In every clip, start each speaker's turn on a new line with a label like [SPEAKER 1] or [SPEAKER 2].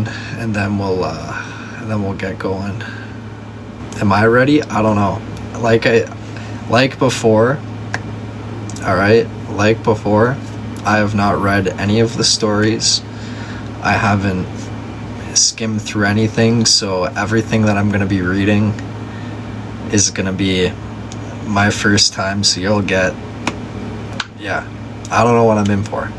[SPEAKER 1] and then we'll get going. Am I ready? I don't know. Like before, all right, like before, I have not read any of the stories. I haven't skimmed through anything, so everything that I'm going to be reading is going to be my first time, so you'll get, I don't know what I'm in for.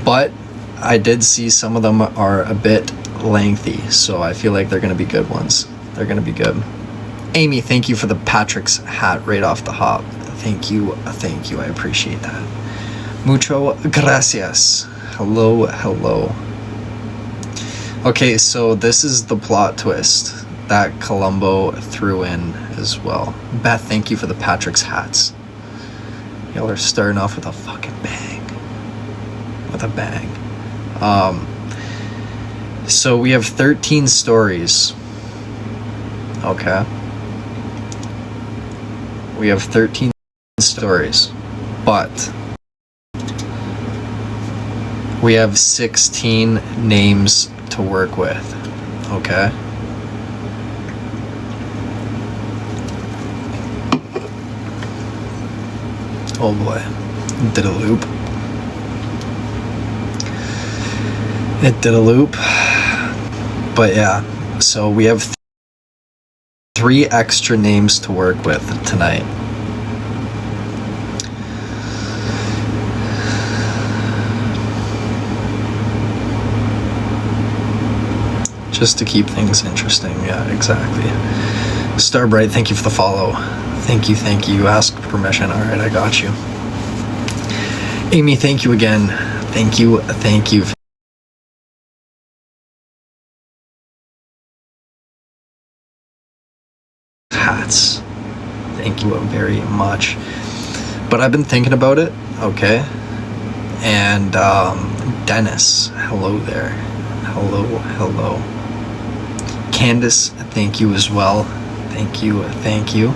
[SPEAKER 1] But I did see some of them are a bit lengthy, so I feel like they're going to be good ones. They're going to be good. Amy, thank you for the Patrick's hat right off the hop. Thank you. I appreciate that. Mucho gracias. Hello. Okay, so this is the plot twist that Columbo threw in as well. Beth, thank you for the Patrick's hats. Y'all are starting off with a fucking bang. With a bang. So we have 13 stories. Okay. We have 13 stories, but we have 16 names to work with. Okay. Oh boy. Did a loop. It did a loop. But yeah, so we have 3 extra names to work with tonight. Just to keep things interesting. Yeah, exactly. Starbright, thank you for the follow. Thank you. You asked permission. All right, I got you. Amy, thank you again. Thank you. Hats. Thank you very much. But I've been thinking about it, okay? And Dennis, hello there. Hello. Candace, thank you as well. Thank you.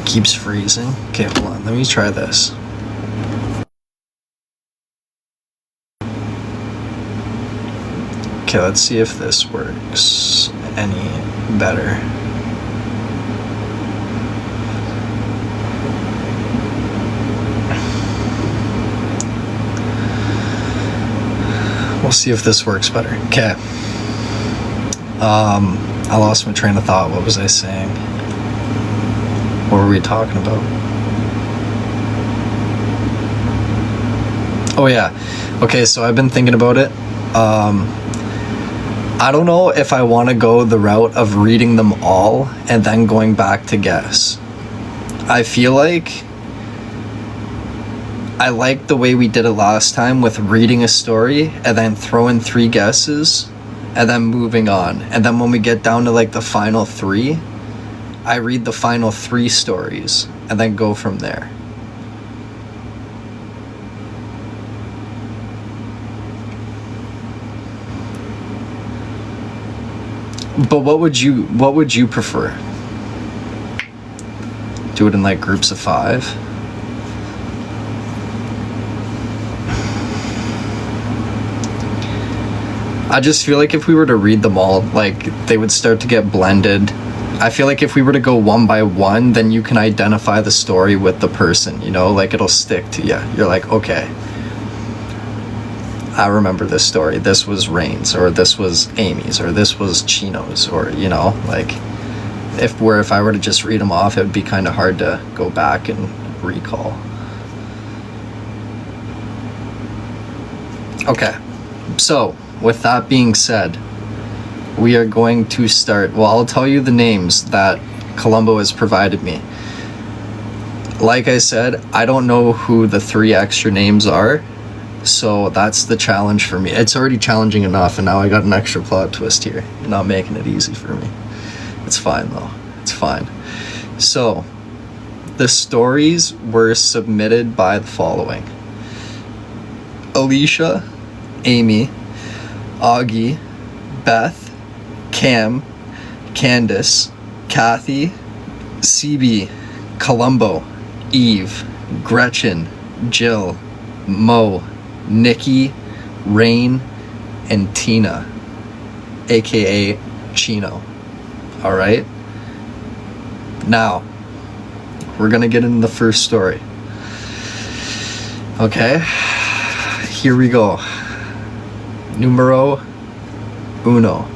[SPEAKER 1] Keeps freezing. Okay, hold on. Let me try this. Okay, let's see if this works any better. We'll see if this works better. Okay. I lost my train of thought. What was I saying? What were we talking about? Oh yeah. Okay, so I've been thinking about it. I don't know if I want to go the route of reading them all and then going back to guess. I feel like I like the way we did it last time with reading a story and then throwing 3 guesses and then moving on. And then when we get down to like the final 3, I read the final 3 stories and then go from there. But what would you prefer? Do it in like groups of 5? I just feel like if we were to read them all, like, they would start to get blended. I feel like if we were to go one by one, then you can identify the story with the person, you know? Like, it'll stick to you. You're like, okay, I remember this story. This was Rain's, or this was Amy's, or this was Chino's, or, you know, like, if I were to just read them off, it would be kind of hard to go back and recall. Okay, so with that being said, we are going to start. Well, I'll tell you the names that Columbo has provided me. Like I said, I don't know who the 3 extra names are, so that's the challenge for me. It's already challenging enough, and now I got an extra plot twist here. You're not making it easy for me. It's fine, though. It's fine. So, the stories were submitted by the following: Alicia, Amy, Augie, Beth, Cam, Candace, Kathy, CB, Columbo, Eve, Gretchen, Jill, Mo, Nikki, Rain, and Tina, aka Chino. All right? Now, we're going to get into the first story. Okay? Here we go. Numero uno.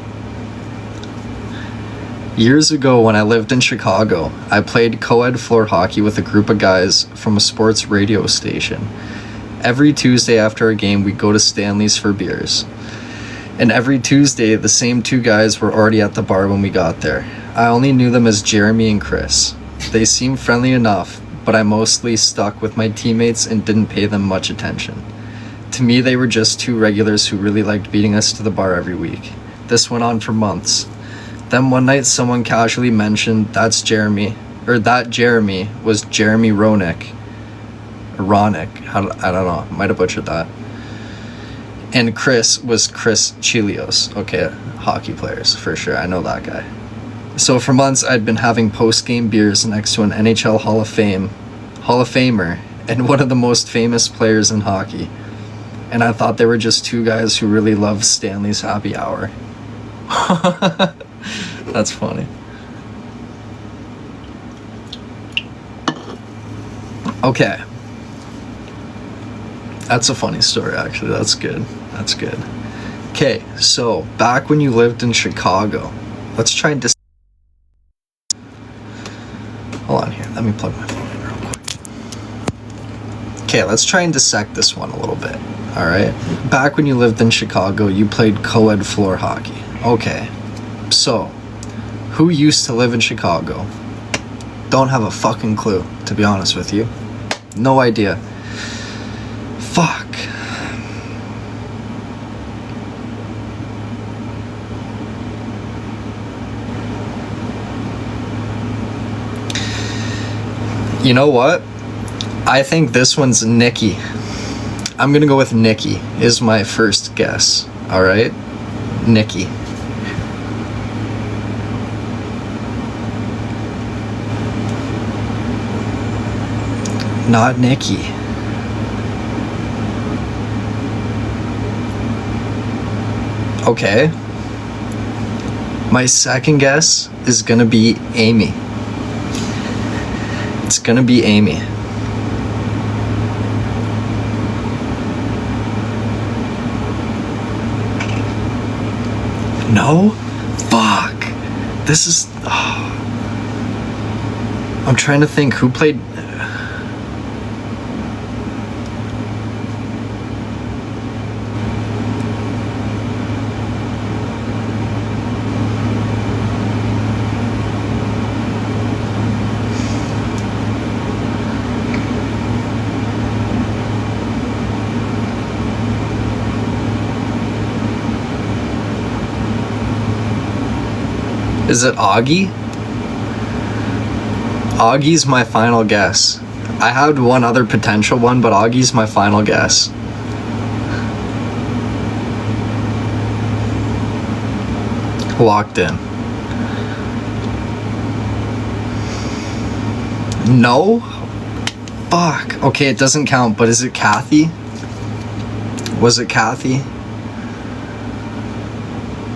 [SPEAKER 1] Years ago, when I lived in Chicago, I played co-ed floor hockey with a group of guys from a sports radio station. Every Tuesday after a game, we'd go to Stanley's for beers. And every Tuesday, the same two guys were already at the bar when we got there. I only knew them as Jeremy and Chris. They seemed friendly enough, but I mostly stuck with my teammates and didn't pay them much attention. To me, they were just two regulars who really liked beating us to the bar every week. This went on for months. Then one night, someone casually mentioned that Jeremy was Jeremy Roenick. I don't know, might have butchered that. And Chris was Chris Chelios. Okay, hockey players, for sure, I know that guy. So for months, I'd been having post-game beers next to an NHL Hall of Famer, and one of the most famous players in hockey. And I thought they were just two guys who really loved Stanley's Happy Hour. That's funny. Okay. That's a funny story, actually. That's good. Okay, so back when you lived in Chicago, let's try and hold on here. Let me plug my phone in real quick. Okay, let's try and dissect this one a little bit. All right. Back when you lived in Chicago, you played co-ed floor hockey. Okay. So, who used to live in Chicago? Don't have a fucking clue, to be honest with you. No idea. Fuck. You know what? I think this one's Nikki. I'm gonna go with Nikki is my first guess. All right? Nikki. Not Nikki. Okay. My second guess is gonna be Amy. It's gonna be Amy. No? Fuck. This is... Oh. I'm trying to think who played... Is it Augie? Augie's my final guess. I had one other potential one, but Augie's my final guess. Locked in. No? Fuck. Okay, it doesn't count, but is it Kathy? Was it Kathy?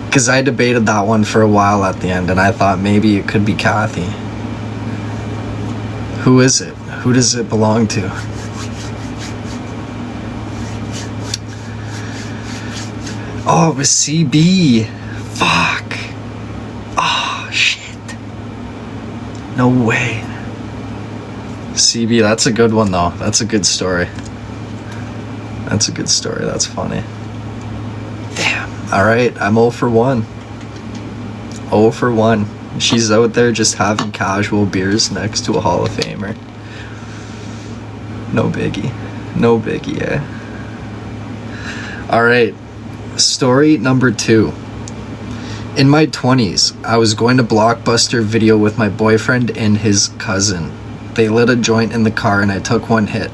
[SPEAKER 1] Because I debated that one for a while at the end, and I thought maybe it could be Kathy. Who is it? Who does it belong to? Oh, it was CB. Fuck. Oh, shit. No way. CB, that's a good one, though. That's a good story. That's a good story. That's funny. Damn. All right, I'm 0 for 1. 0 for 1. She's out there just having casual beers next to a Hall of Famer. No biggie. No biggie, eh? All right, story number 2. In my 20s, I was going to Blockbuster Video with my boyfriend and his cousin. They lit a joint in the car and I took one hit.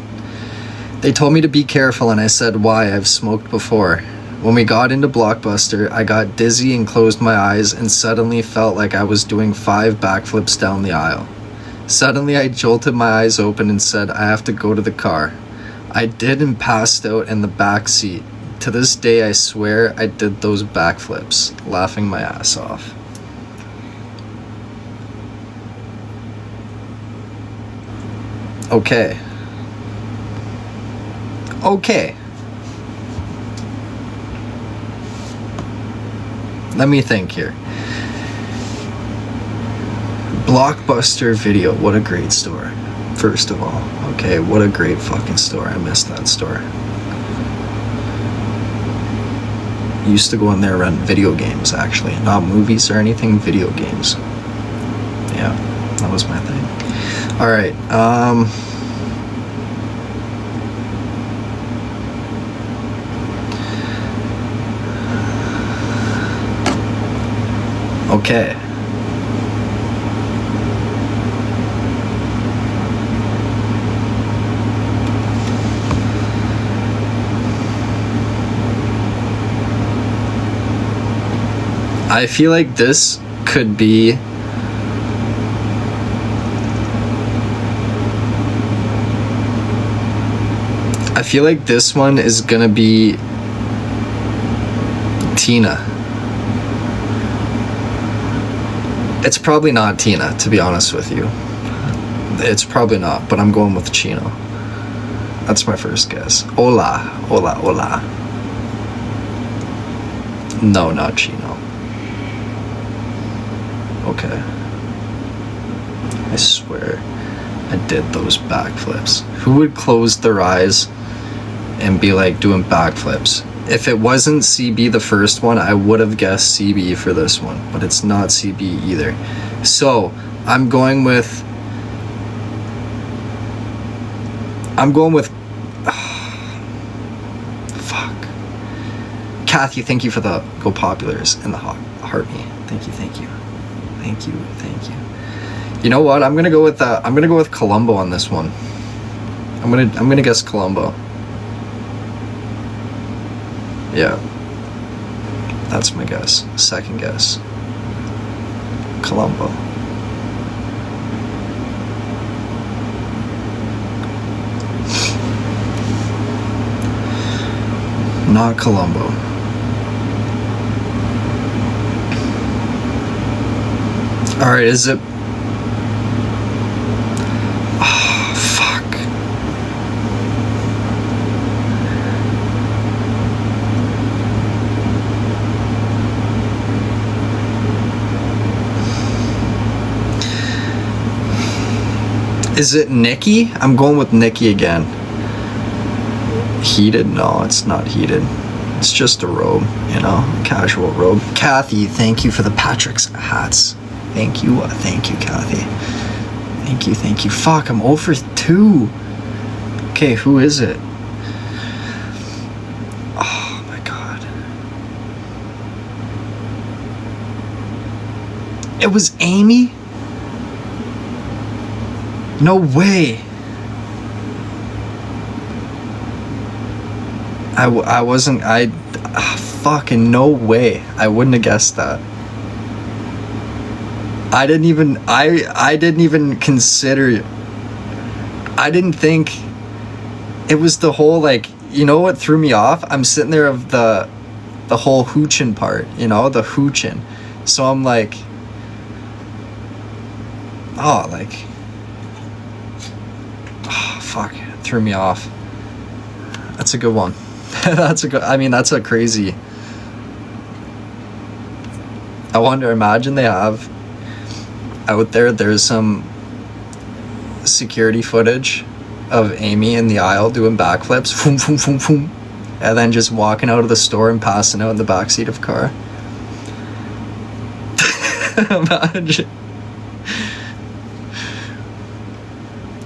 [SPEAKER 1] They told me to be careful and I said, why? I've smoked before. When we got into Blockbuster, I got dizzy and closed my eyes and suddenly felt like I was doing 5 backflips down the aisle. Suddenly I jolted my eyes open and said, I have to go to the car. I did and passed out in the back seat. To this day, I swear I did those backflips, laughing my ass off. Okay. Okay. Let me think here. Blockbuster Video, what a great store. First of all, okay, what a great fucking store. I missed that store. Used to go in there and rent video games, actually. Not movies or anything, video games. Yeah, that was my thing. Alright, okay. I feel like this could be I feel like this one is gonna be Tina. It's probably not Tina, to be honest with you. It's probably not, but I'm going with Chino. That's my first guess. Hola, hola, hola. No, not Chino. Okay. I swear I did those backflips. Who would close their eyes and be like doing backflips? If it wasn't CB the first one, I would have guessed CB for this one, but it's not CB either. So I'm going with fuck. Kathy, thank you for the Go Populars and the heart me. Thank you. You know what? I'm gonna go with Columbo on this one. I'm gonna guess Columbo. Yeah. That's my guess. Second guess. Columbo. Not Columbo. Alright, is it... Oh, fuck. Is it Nikki? I'm going with Nikki again. Heated? No, it's not heated. It's just a robe, you know, casual robe. Kathy, thank you for the Patrick's hats. Thank you, Kathy. Thank you. Fuck, I'm over 2. Okay, who is it? Oh my god. It was Amy? No way. Fucking no way. I wouldn't have guessed that. I didn't even consider it. I didn't think it was the whole, like, you know what threw me off? I'm sitting there of the whole hoochin' part, you know, the hoochin'. So I'm like, oh, fuck, it threw me off. That's a good one. That's a crazy. I wonder, imagine they have out there's some security footage of Amy in the aisle doing backflips, boom, boom, boom, boom, and then just walking out of the store and passing out in the backseat of a car. Imagine.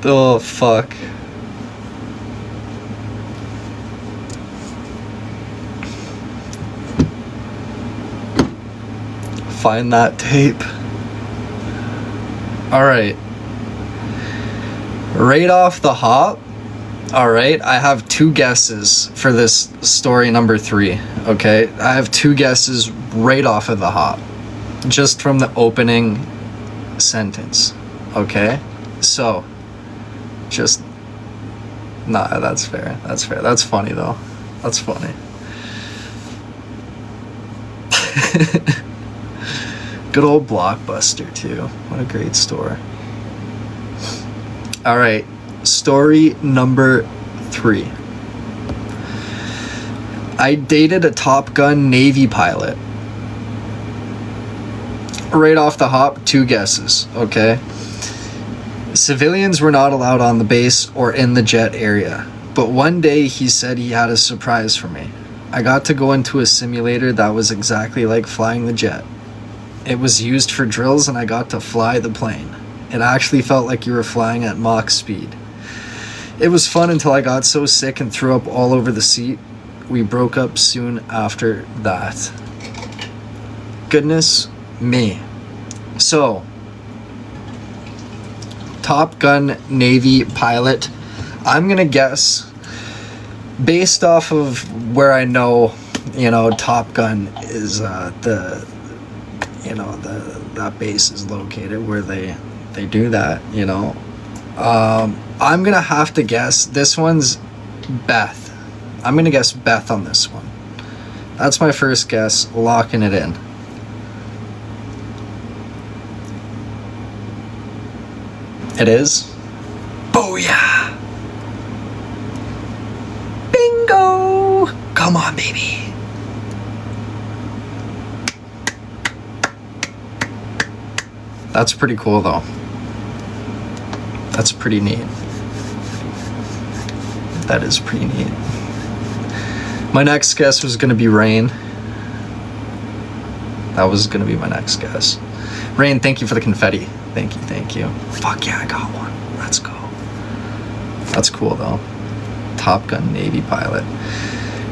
[SPEAKER 1] Oh, fuck. Find that tape. Alright. Right off the hop. Alright, I have 2 guesses for this story number 3. Okay? I have 2 guesses right off of the hop. Just from the opening sentence. Okay? So, just... Nah, that's fair. That's funny, though. That's funny. Good old Blockbuster too. What a great store. All right, story number 3. I dated a Top Gun Navy pilot. Right off the hop, 2 guesses, okay? Civilians were not allowed on the base or in the jet area, but one day he said he had a surprise for me. I got to go into a simulator that was exactly like flying the jet. It was used for drills and I got to fly the plane. It actually felt like you were flying at Mach speed. It was fun until I got so sick and threw up all over the seat. We broke up soon after that. Goodness me. So, Top Gun Navy pilot. I'm gonna guess, based off of where I know, Top Gun is that base is located, where they do that, I'm gonna have to guess this one's Beth. I'm gonna guess Beth on this one. That's my first guess, locking it in. It is? Booyah! Bingo! Come on, baby. That's pretty cool, though. That's pretty neat. That is pretty neat. My next guess was going to be Rain. That was going to be my next guess. Rain, thank you for the confetti. Thank you. Fuck yeah, I got one. Let's go. That's cool, though. Top Gun Navy pilot.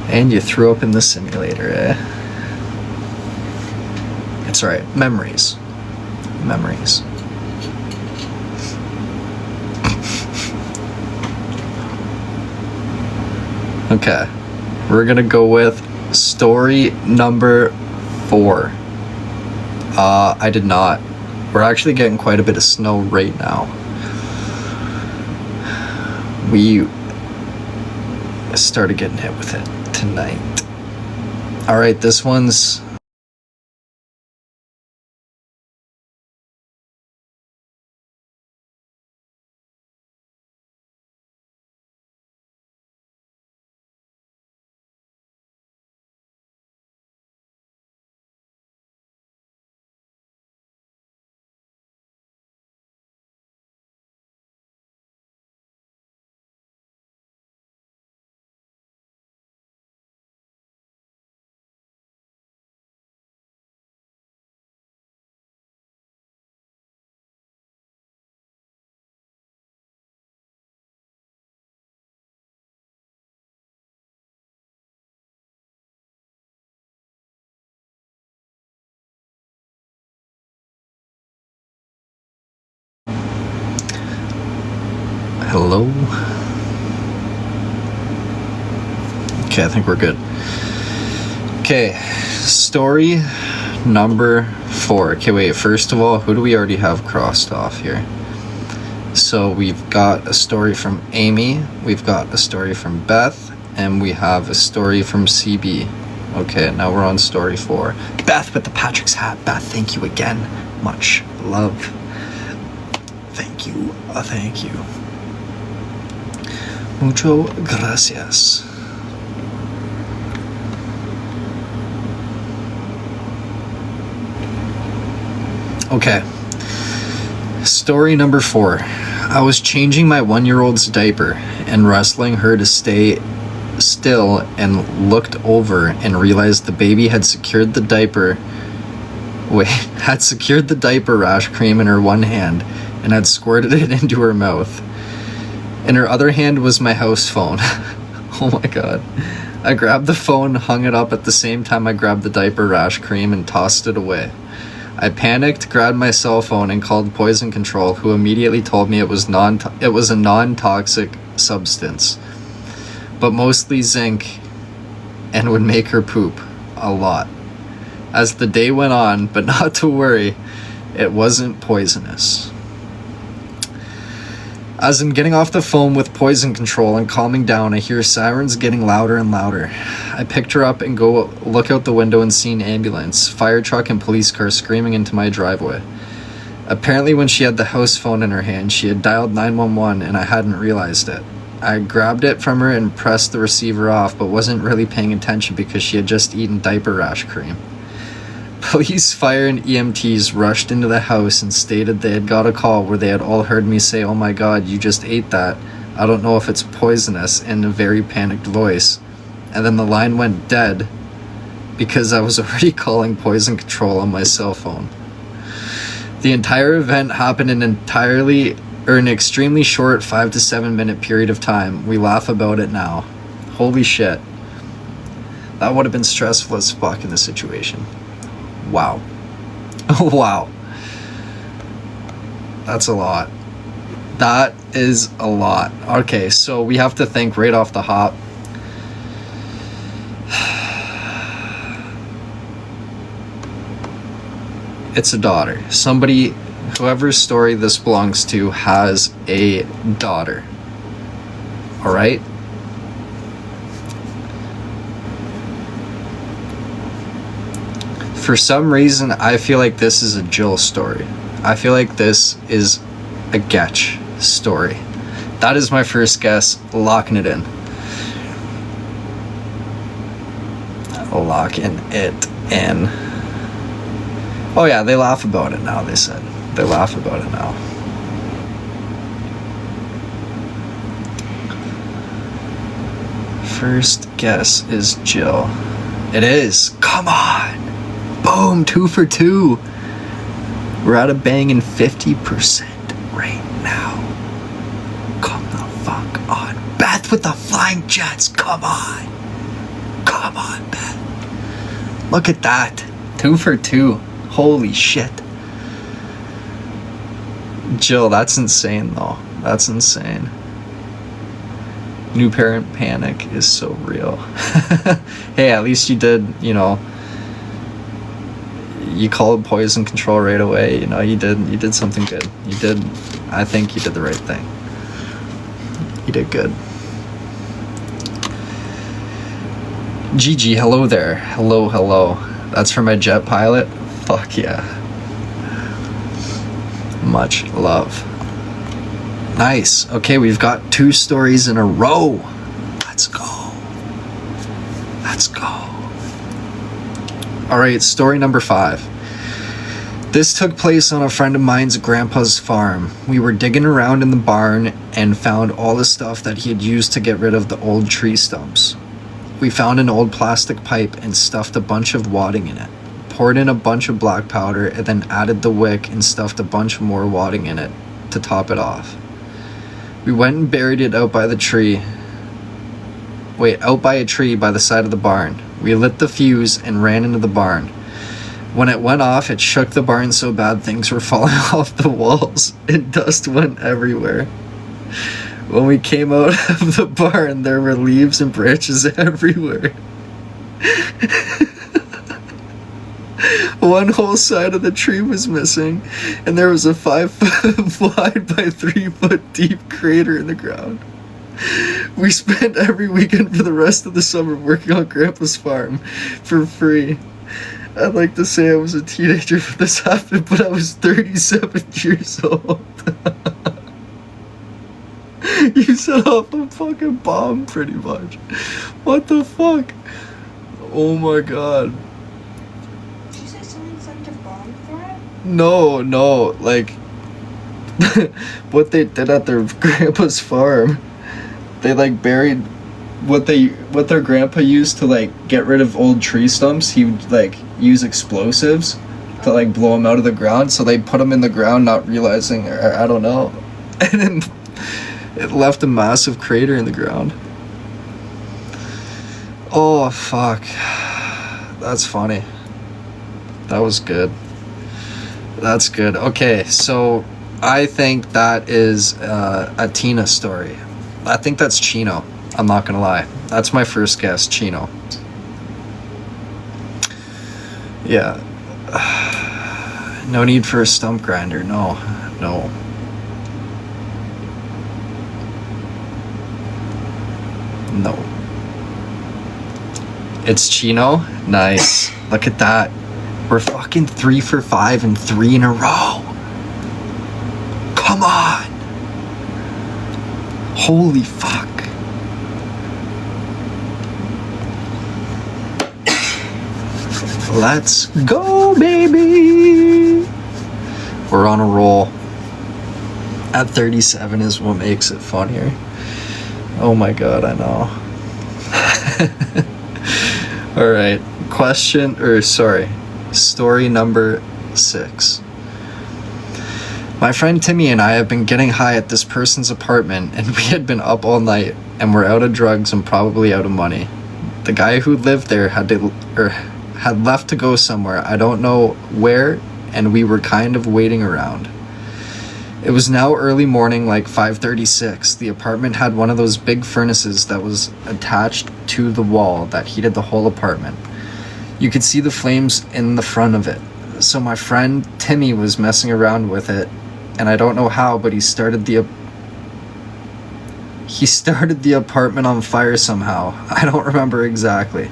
[SPEAKER 1] And you threw up in the simulator, eh? It's alright. Memories. Okay. We're gonna go with story number 4. I did not. We're actually getting quite a bit of snow right now. We started getting hit with it tonight. Alright, this one's... Hello? Okay, I think we're good. Okay, story number 4. Okay, wait, first of all, who do we already have crossed off here? So we've got a story from Amy, we've got a story from Beth, and we have a story from CB. Okay, now we're on story 4. Beth with the Patrick's hat. Beth, thank you again. Much love. Thank you. Thank you. Mucho gracias. Okay. Story number 4. I was changing my 1-year-old's diaper and wrestling her to stay still and looked over and realized the baby had secured the diaper rash cream in her one hand and had squirted it into her mouth. In her other hand was my house phone. Oh my god. I grabbed the phone, hung it up at the same time I grabbed the diaper rash cream and tossed it away. I panicked, grabbed my cell phone, and called Poison Control, who immediately told me it was a non-toxic substance, but mostly zinc, and would make her poop a lot. As the day went on, but not to worry, it wasn't poisonous. As I'm getting off the phone with poison control and calming down, I hear sirens getting louder and louder. I picked her up and go look out the window and see an ambulance, fire truck, and police car screaming into my driveway. Apparently when she had the house phone in her hand, she had dialed 911 and I hadn't realized it. I grabbed it from her and pressed the receiver off, but wasn't really paying attention because she had just eaten diaper rash cream. Police, fire, and EMTs rushed into the house and stated they had got a call where they had all heard me say, "Oh my god, you just ate that. I don't know if it's poisonous," in a very panicked voice. And then the line went dead because I was already calling poison control on my cell phone. The entire event happened in an extremely short 5 to 7 minute period of time. We laugh about it now. Holy shit. That would have been stressful as fuck in the situation. Wow. Wow. That's a lot. That is a lot. Okay, so we have to think right off the hop. It's a daughter. Somebody, whoever's story this belongs to, has a daughter. All right? For some reason, I feel like this is a Jill story. I feel like this is a Getch story. That is my first guess. Locking it in. Locking it in. Oh yeah, they laugh about it now, they said. They laugh about it now. First guess is Jill. It is. Come on. Boom, 2 for 2. We're at a banging 50% right now. Come the fuck on. Beth with the flying jets. Come on. Come on, Beth. Look at that. 2 for 2. Holy shit. Jill, that's insane though. That's insane. New parent panic is so real. Hey, at least you did, you called poison control right away. You did something good. I think you did the right thing. You did good. Gigi, hello there. Hello. That's for my jet pilot. Fuck yeah. Much love. Nice. Okay, we've got 2 stories in a row. Let's go. All right, story number 5. This took place on a friend of mine's grandpa's farm. We were digging around in the barn and found all the stuff that he had used to get rid of the old tree stumps. We found an old plastic pipe and stuffed a bunch of wadding in it. Poured in a bunch of black powder and then added the wick and stuffed a bunch more wadding in it to top it off. We went and buried it out by a tree by the side of the barn. We lit the fuse and ran into the barn. When it went off, it shook the barn so bad things were falling off the walls and dust went everywhere. When we came out of the barn, there were leaves and branches everywhere. One whole side of the tree was missing, and there was a 5-foot wide by 3-foot deep crater in the ground. We spent every weekend for the rest of the summer working on Grandpa's farm for free. I'd like to say I was a teenager when this happened, but I was 37 years old. You set off a fucking bomb, pretty much. What the fuck? Oh my god.
[SPEAKER 2] Did you say something like a bomb threat?
[SPEAKER 1] No, like what they did at their grandpa's farm. They like buried what their grandpa used to like get rid of old tree stumps. He would like use explosives to like blow them out of the ground. So they put them in the ground, not realizing, or I don't know, and then it left a massive crater in the ground. Oh fuck, that's funny. That was good. That's good. Okay, so I think that is a Tina story. I think that's Chino. I'm not gonna lie. That's my first guess, Chino. Yeah. No need for a stump grinder. No. No. It's Chino. Nice. Look at that. We're fucking 3 for 5 and 3 in a row. Come on. Holy fuck. Let's go, baby. We're on a roll. At 37 is what makes it funnier. Oh my god, I know. All right. Story number 6. My friend Timmy and I have been getting high at this person's apartment, and we had been up all night and were out of drugs and probably out of money. The guy who lived there had left to go somewhere, I don't know where, and we were kind of waiting around. It was now early morning, like 5:36. The apartment had one of those big furnaces that was attached to the wall that heated the whole apartment. You could see the flames in the front of it. So my friend Timmy was messing around with it, and I don't know how, but he started the apartment on fire somehow. I don't remember exactly.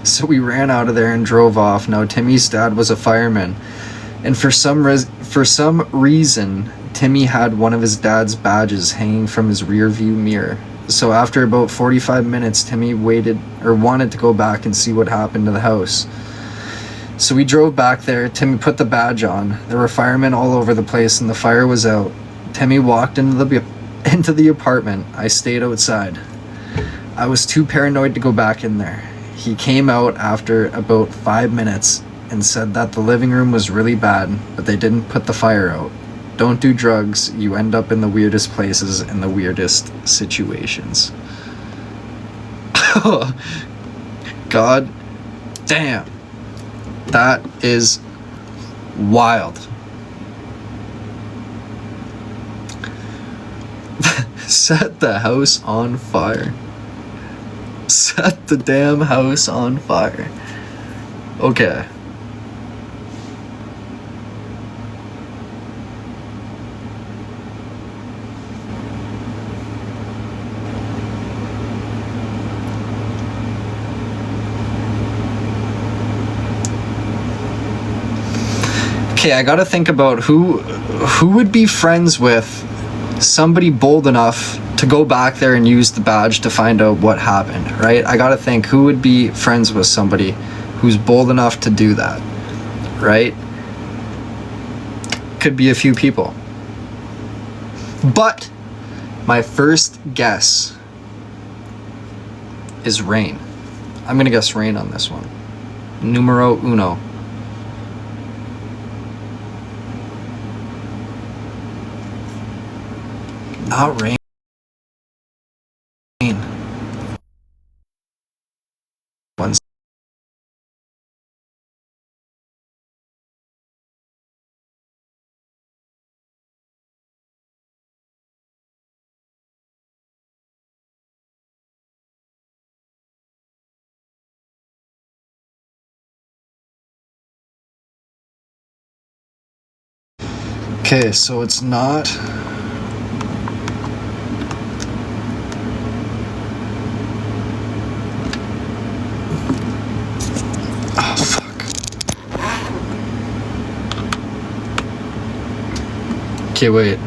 [SPEAKER 1] So we ran out of there and drove off. Now Timmy's dad was a fireman, and for some reason Timmy had one of his dad's badges hanging from his rear view mirror. So after about 45 minutes, Timmy wanted to go back and see what happened to the house. So we drove back there. Timmy put the badge on. There were firemen all over the place and the fire was out. Timmy walked into the apartment. I stayed outside. I was too paranoid to go back in there. He came out after about 5 minutes and said that the living room was really bad, but they didn't put the fire out. Don't do drugs. You end up in the weirdest places in the weirdest situations. God damn. That is wild. Set the house on fire. Set the damn house on fire. Okay. Okay, I gotta think about who would be friends with somebody bold enough to go back there and use the badge to find out what happened, right? I gotta think who would be friends with somebody who's bold enough to do that, right? Could be a few people. But my first guess is Rain. I'm gonna guess Rain on this one. Numero uno. Not Rain. One. Okay, so it's not. Oh, fuck. Okay, wait.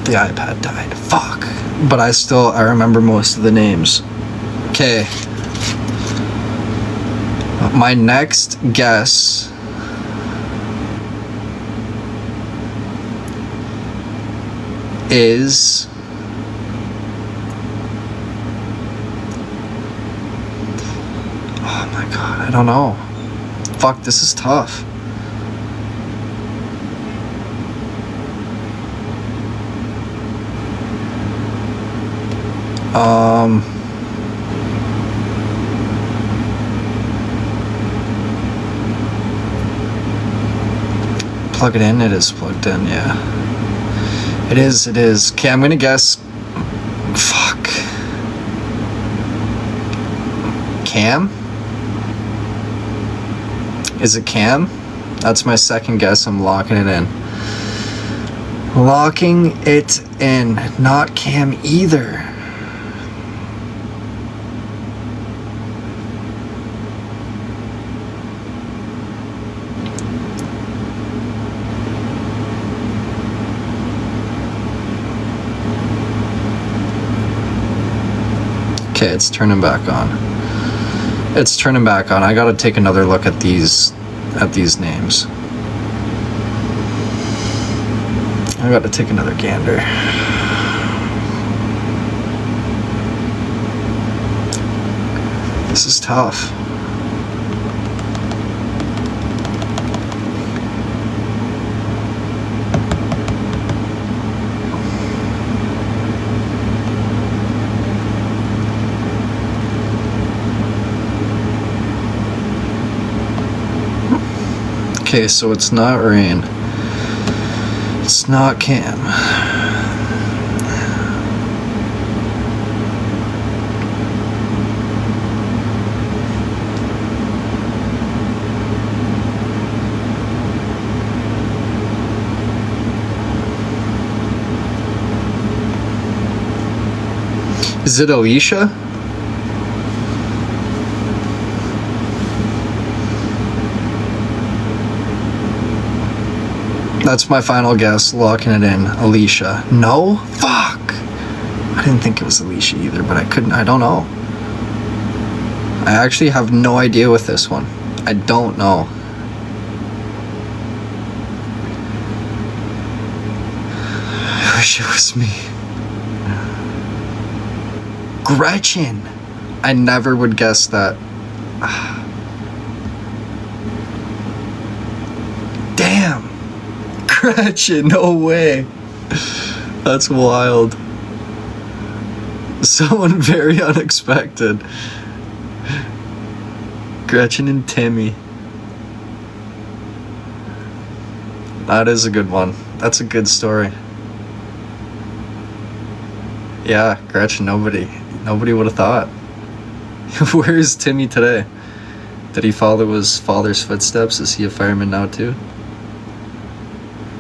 [SPEAKER 1] The iPad died. Fuck. But I remember most of the names. Okay. My next guess is oh my god, I don't know. Fuck, this is tough. Plug it in. It is plugged in, yeah. It is. Okay, I'm gonna guess. Fuck. Cam? Is it Cam? That's my second guess. I'm locking it in. Locking it in. Not Cam either. Okay, it's turning back on. It's turning back on. I gotta take another look at these names. I gotta take another gander. This is tough. Okay, so it's not Rain. It's not Cam. Is it Alicia? That's my final guess, locking it in. Alicia. No? Fuck! I didn't think it was Alicia either, but I don't know. I actually have no idea with this one. I don't know. I wish it was me. Gretchen! I never would guess that. Damn! Gretchen, no way. That's wild. Someone very unexpected. Gretchen and Timmy. That is a good one. That's a good story. Yeah, Gretchen, nobody would have thought. Where is Timmy today? Did he follow his father's footsteps? Is he a fireman now too?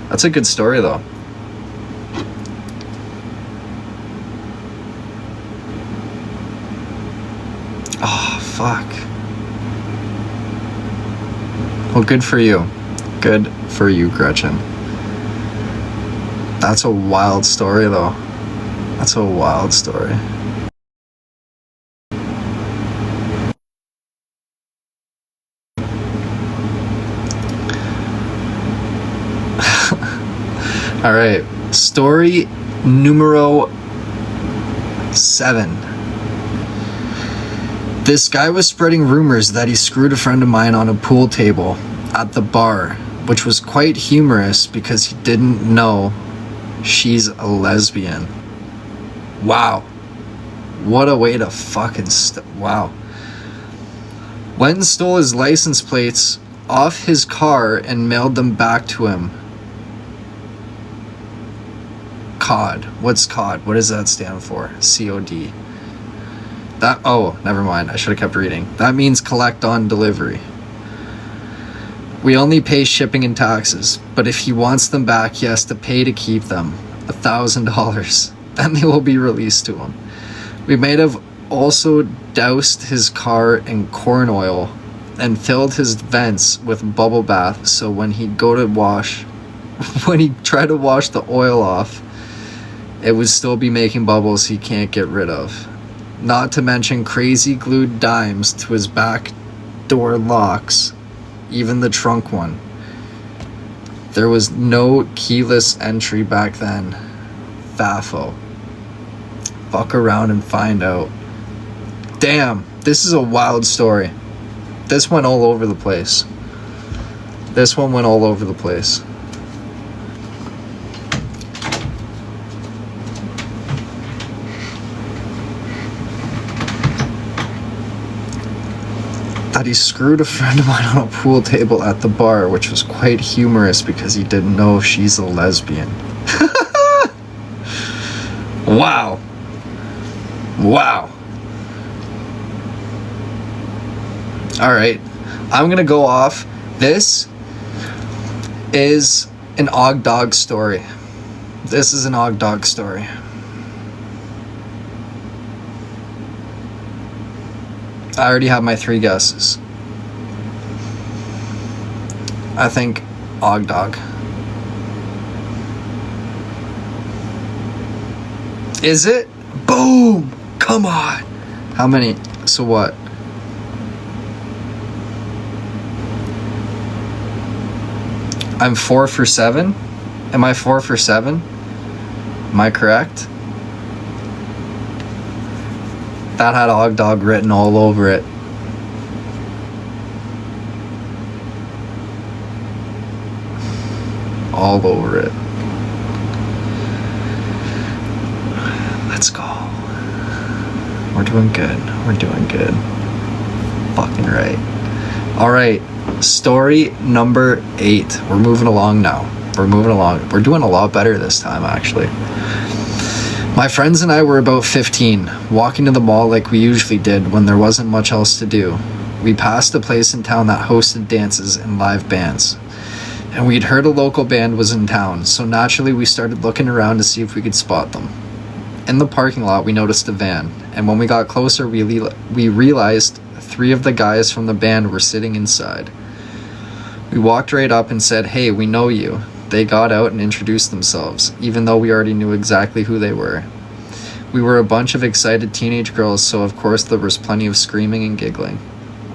[SPEAKER 1] That's a good story though. Oh, fuck. Well, good for you. Good for you, Gretchen. That's a wild story though. That's a wild story. All right, story numero 7. This guy was spreading rumors that he screwed a friend of mine on a pool table at the bar, which was quite humorous because he didn't know she's a lesbian. Wow. What a way to fucking wow. Went and stole his license plates off his car and mailed them back to him. COD. What's COD? What does that stand for? COD. That, oh, never mind. I should have kept reading. That means collect on delivery. We only pay shipping and taxes, but if he wants them back, he has to pay to keep them. $1,000. Then they will be released to him. We might have also doused his car in corn oil and filled his vents with bubble bath, so when he'd go to wash, when he tried to wash the oil off, it would still be making bubbles he can't get rid of. Not to mention crazy glued dimes to his back door locks, even the trunk one. There was no keyless entry back then. Fafo. Fuck around and find out. Damn, this is a wild story. This went all over the place. This one went all over the place. That he screwed a friend of mine on a pool table at the bar, which was quite humorous because he didn't know she's a lesbian. Wow. Wow. All right. I'm going to go off. This is an Og Dog story. This is an Og Dog story. I already have my 3 guesses. I think Og Dog. Is it? Boom! Come on! How many? So what? I'm 4 for 7? Am I 4 for 7? Am I correct? That had Og Dog written all over it. All over it. Let's go. We're doing good. We're doing good. Fucking right. Alright. Story number 8. We're moving along now. We're moving along. We're doing a lot better this time, actually. My friends and I were about 15, walking to the mall like we usually did when there wasn't much else to do. We passed a place in town that hosted dances and live bands. And we'd heard a local band was in town, so naturally we started looking around to see if we could spot them. In the parking lot, we noticed a van, and when we got closer, we realized 3 of the guys from the band were sitting inside. We walked right up and said, "Hey, we know you." They got out and introduced themselves, even though we already knew exactly who they were. We were a bunch of excited teenage girls, so of course there was plenty of screaming and giggling.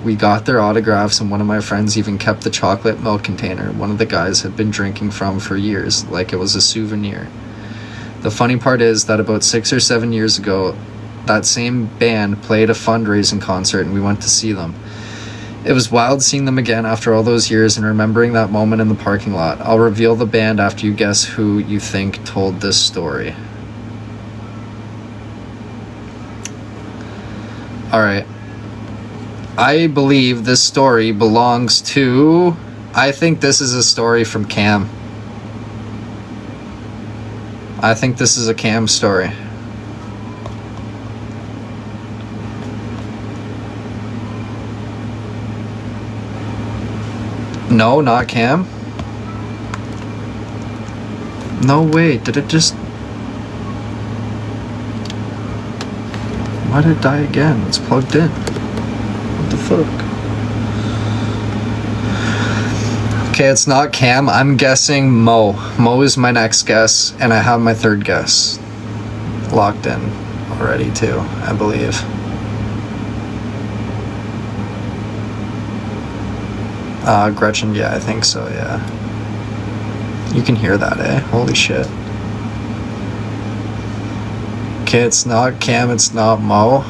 [SPEAKER 1] We got their autographs, and one of my friends even kept the chocolate milk container one of the guys had been drinking from for years, like it was a souvenir. The funny part is that about 6 or 7 years ago, that same band played a fundraising concert and we went to see them. It was wild seeing them again after all those years and remembering that moment in the parking lot. I'll reveal the band after you guess who you think told this story. Alright. I believe this story belongs to... I think this is a story from Cam. I think this is a Cam story. No, not Cam. No, wait, did it just... Why did it die again? It's plugged in. What the fuck? Okay, it's not Cam. I'm guessing Mo. Mo is my next guess, and I have my 3rd guess locked in already too, I believe. Gretchen, yeah, I think so, yeah. You can hear that, eh? Holy shit. Okay, it's not Cam, it's not Mo.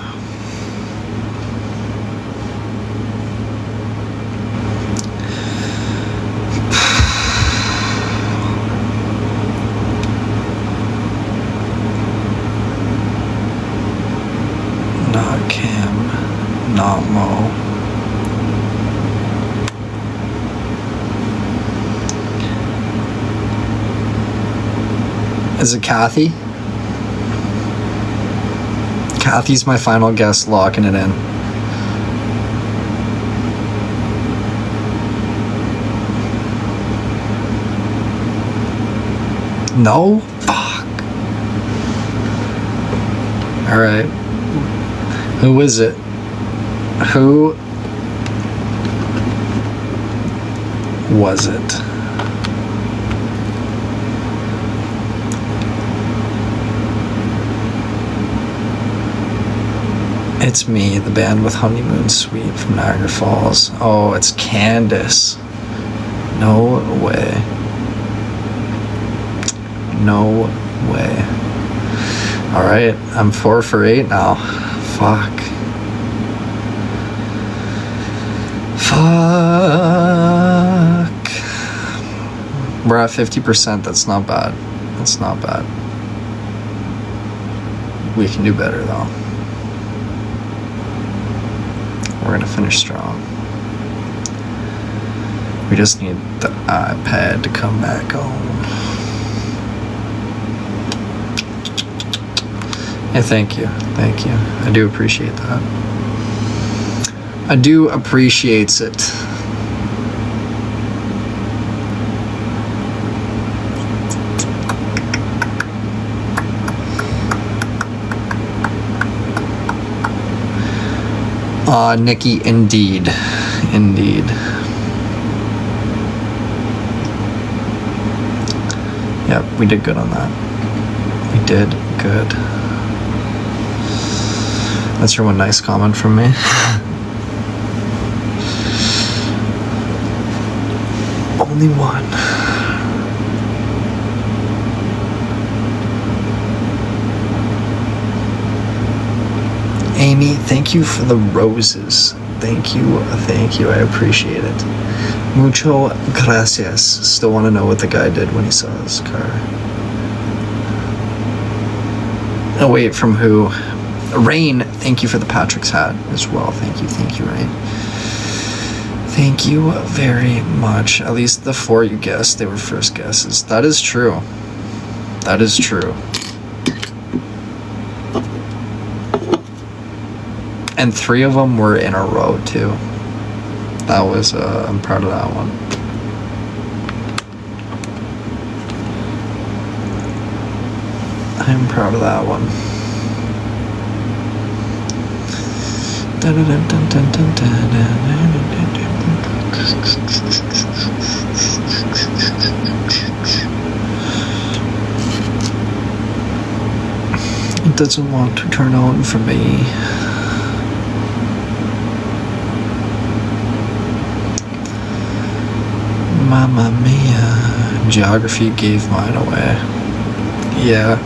[SPEAKER 1] Not Cam, not Mo. Is it Kathy? Kathy's my final guess, locking it in. No? Fuck. Alright. Who is it? Who was it? It's me, the band with Honeymoon Suite from Niagara Falls. Oh, it's Candace. No way. No way. Alright, I'm 4 for 8 now. Fuck. We're at 50%. That's not bad. That's not bad. We can do better though. We're gonna finish strong. We just need the iPad to come back on. Hey, thank you. Thank you. I do appreciate that. I do appreciate it. Nikki, indeed. Indeed. Yep, we did good on that. We did good. That's your one nice comment from me. Only one. Amy, thank you for the roses. Thank you, I appreciate it. Mucho gracias. Still want to know what the guy did when he saw his car. Oh wait, from who? Rain, thank you for the Patrick's hat as well. Thank you, Rain. Thank you very much. At least the 4 you guessed, they were first guesses. That is true. That is true. And 3 of them were in a row too. That was, I'm proud of that one. I'm proud of that one. It doesn't want to turn on for me. Mamma mia. Geography gave mine away. Yeah.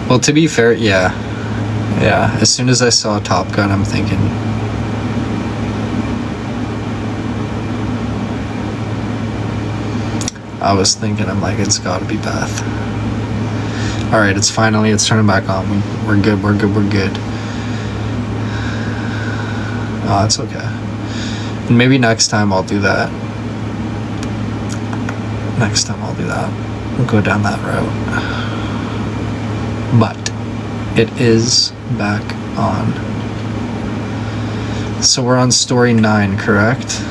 [SPEAKER 1] Well, to be fair, yeah. Yeah. As soon as I saw Top Gun, I'm thinking. I was thinking, I'm like, it's gotta be Beth. Alright, it's turning back on. We're good. Oh, it's okay. And maybe next time I'll do that. We'll go down that route. But it is back on. So we're on story 9, correct?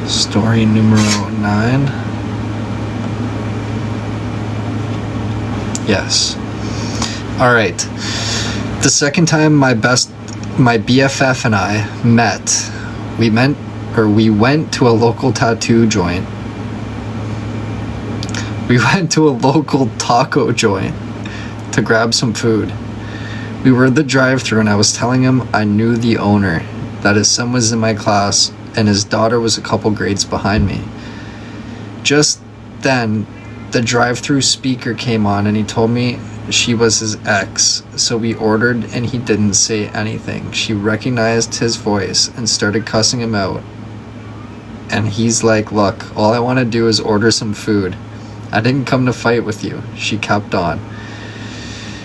[SPEAKER 1] Story numero 9. Yes. All right. The second time my BFF and I met, we went to a local tattoo joint. We went to a local taco joint to grab some food. We were at the drive-thru and I was telling him I knew the owner, that his son was in my class and his daughter was a couple grades behind me. Just then, the drive-thru speaker came on and he told me she was his ex, so we ordered and he didn't say anything. She recognized his voice and started cussing him out. And he's like, look, all I want to do is order some food. I didn't come to fight with you. She kept on.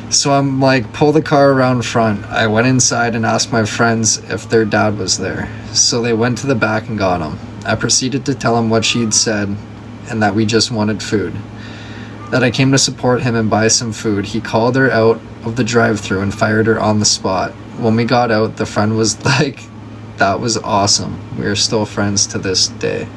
[SPEAKER 1] So I'm like, pull the car around front. I went inside and asked my friends if their dad was there. So they went to the back and got him. I proceeded to tell him what she'd said and that we just wanted food. That I came to support him and buy some food. He called her out of the drive-thru and fired her on the spot. When we got out, the friend was like, that was awesome. We are still friends to this day.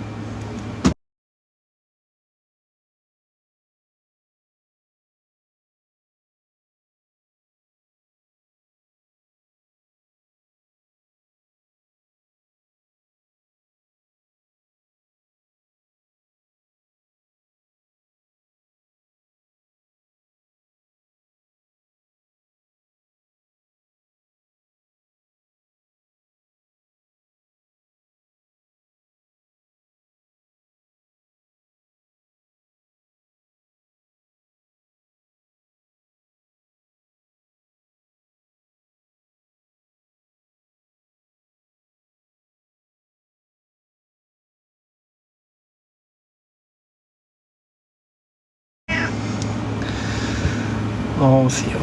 [SPEAKER 1] Oh, Theo.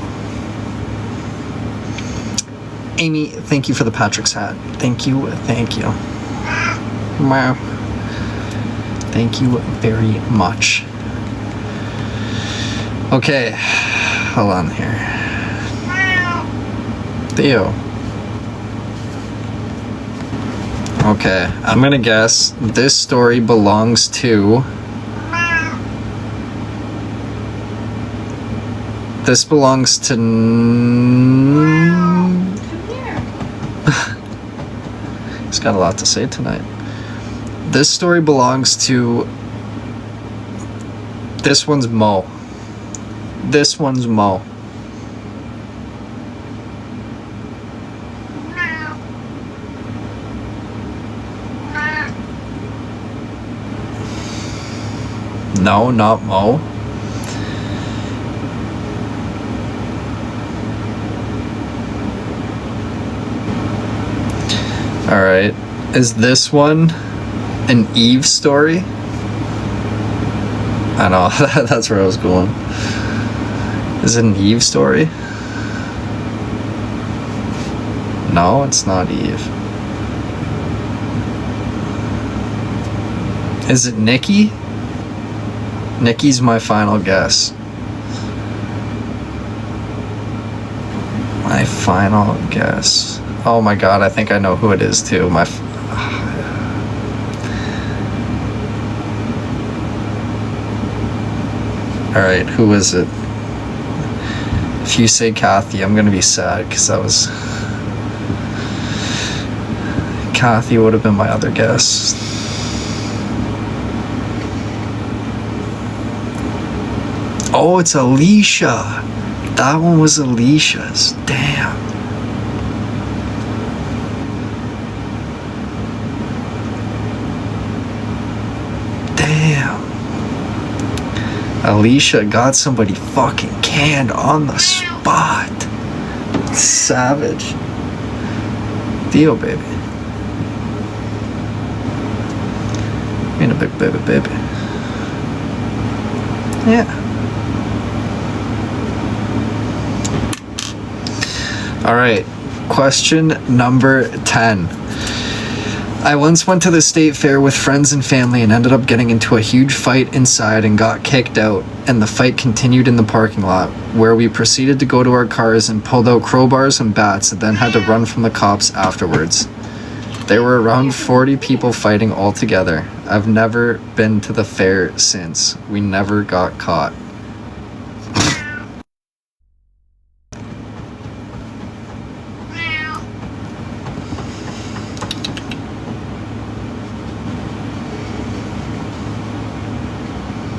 [SPEAKER 1] Amy, thank you for the Patrick's hat. Thank you. Wow. Thank you very much. Okay, hold on here. Theo. Okay, I'm gonna guess this story belongs to This belongs to...
[SPEAKER 2] Wow. Come here.
[SPEAKER 1] He's got a lot to say tonight. This story belongs to... This one's Mo. This one's Mo. No, not Mo. Alright. Is this one an Eve story? I know, that's where I was going. Is it an Eve story? No, it's not Eve. Is it Nikki? Nikki's my final guess. My final guess. Oh my god, I think I know who it is too. Alright, who is it? If you say Kathy, I'm gonna be sad because that was... Kathy would have been my other guess. Oh, it's Alicia. That one was Alicia's. Damn. Damn. Alicia got somebody fucking canned on the spot. Savage. Theo, baby. Being a big baby. Yeah. All right, question number 10. I once went to the state fair with friends and family and ended up getting into a huge fight inside and got kicked out, and the fight continued in the parking lot, where we proceeded to go to our cars and pulled out crowbars and bats and then had to run from the cops afterwards. There were around 40 people fighting all together. I've never been to the fair since. We never got caught.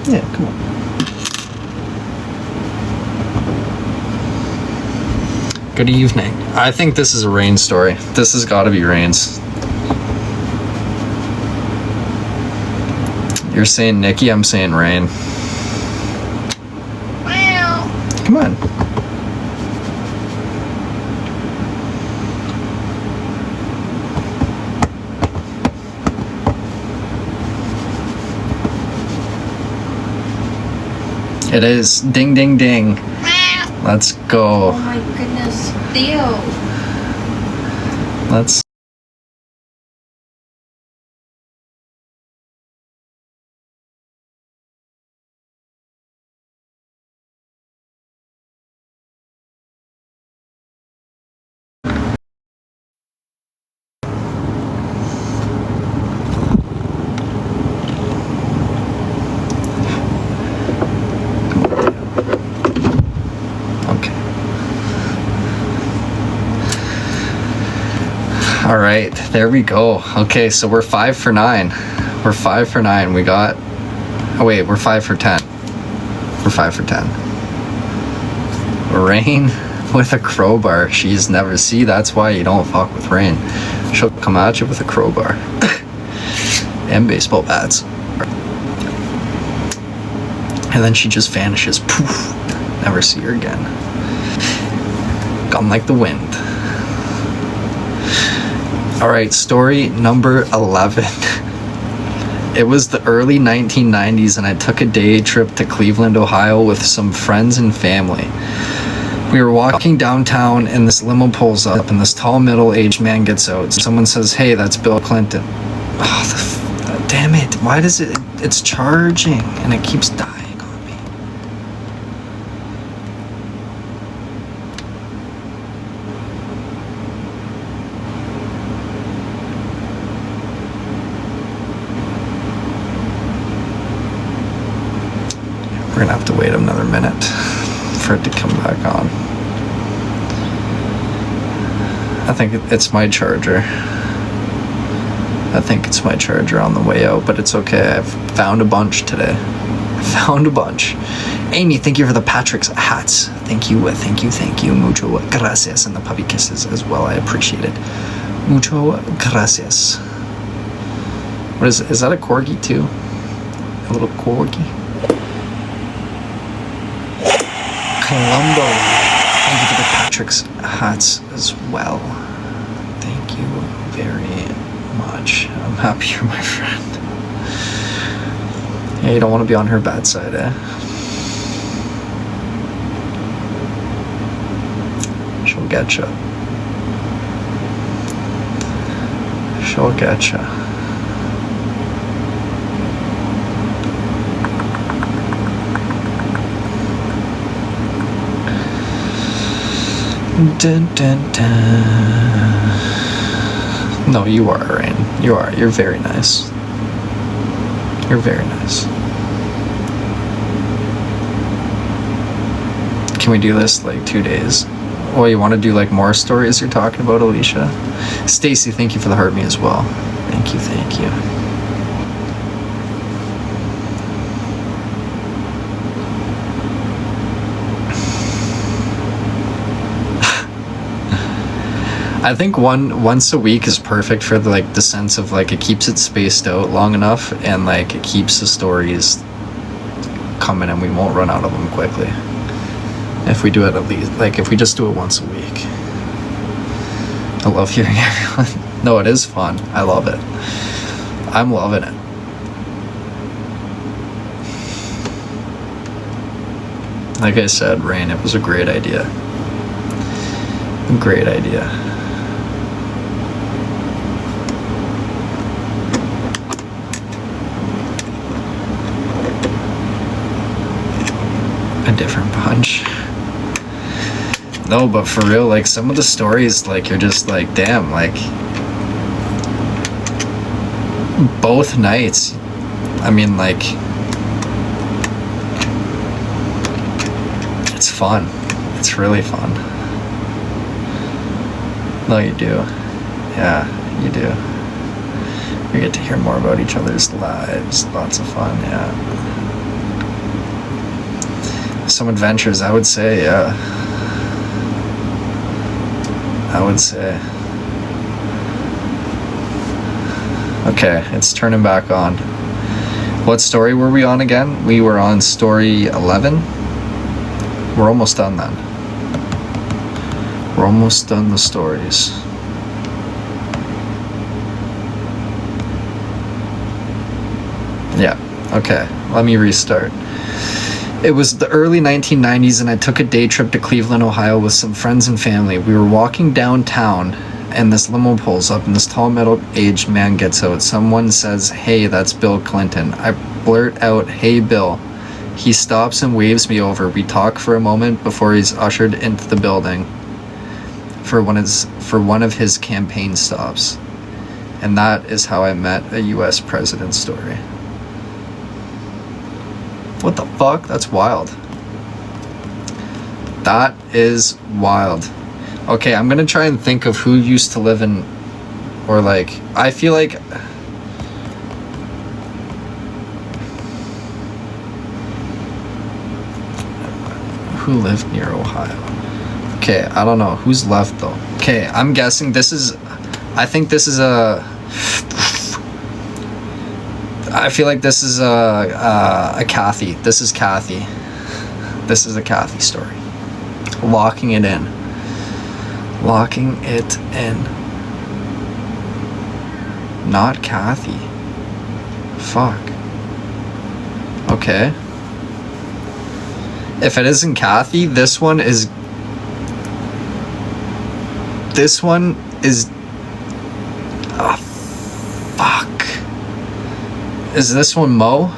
[SPEAKER 1] Yeah, come on. Good evening. I think this is a Rain story. This has got to be Rain's. You're saying Nikki, I'm saying Rain. Come on. It is. Ding, ding, ding. Let's go.
[SPEAKER 2] Oh my goodness, Theo.
[SPEAKER 1] Let's. All right, there we go. Okay, so we're 5 for 9. We're 5 for 9. We got... Oh, wait, we're 5 for 10. We're 5 for 10. Rain with a crowbar. She's never... See, that's why you don't fuck with Rain. She'll come at you with a crowbar. And baseball bats. And then she just vanishes. Poof. Never see her again. Gone like the wind. Alright, story number 11. It was the early 1990s and I took a day trip to Cleveland, Ohio with some friends and family. We were walking downtown and this limo pulls up and this tall middle-aged man gets out. Someone says, "Hey, that's Bill Clinton." Oh, damn it. Why does it... It's charging and it keeps dying. We're gonna have to wait another minute for for it to come back on. I think it's my charger. I think it's my charger on the way out, but it's okay. I've found a bunch today. Found a bunch. Amy, thank you for the Patrick's hats. Thank you. Mucho gracias. And the puppy kisses as well. I appreciate it. Mucho gracias. What is that a corgi too? A little corgi? Colombo. Thank you for the Patrick's hats as well. Thank you very much. I'm happy you're my friend. Yeah, you don't want to be on her bad side, eh? She'll getcha. She'll getcha. Dun, dun, dun. No, you are, Rain. You are. You're very nice. You're very nice. Can we do this like 2 days? Oh, you want to do like more stories you're talking about, Alicia? Stacy, thank you for the heart me as well. Thank you, thank you. I think once a week is perfect for the sense of like it keeps it spaced out long enough and like it keeps the stories coming and we won't run out of them quickly. If we do it at least, like if we just do it once a week. I love hearing everyone. No, it is fun. I love it. I'm loving it. Like I said, Rain, it was a great idea. Great idea. A different bunch. No, but for real, like some of the stories, like you're just like, damn, like both nights. I mean, like it's fun. It's really fun. No, you do. Yeah, you do. We get to hear more about each other's lives. Lots of fun, yeah. Some adventures, I would say, yeah. I would say. Okay, it's turning back on. What story were we on again? We were on story 11. We're almost done then. We're almost done the stories. Yeah, okay, let me restart. It was the early 1990s and I took a day trip to Cleveland, Ohio with some friends and family. We were walking downtown and this limo pulls up and this tall middle-aged man gets out. Someone says, "Hey, that's Bill Clinton." I blurt out, "Hey, Bill." He stops and waves me over. We talk for a moment before he's ushered into the building for one of his campaign stops. And that is how I met a US president story. What the fuck? That's wild. That is wild. Okay, I'm gonna try and think of who used to live in, or like, I feel like who lived near Ohio. Okay, I don't know who's left though. Okay, I'm guessing this is, I think this is a, I feel like this is a Kathy. This is Kathy. This is a Kathy story. Locking it in. Locking it in. Not Kathy. Fuck. Okay. If it isn't Kathy, this one is... Oh, fuck. Is this one Mo?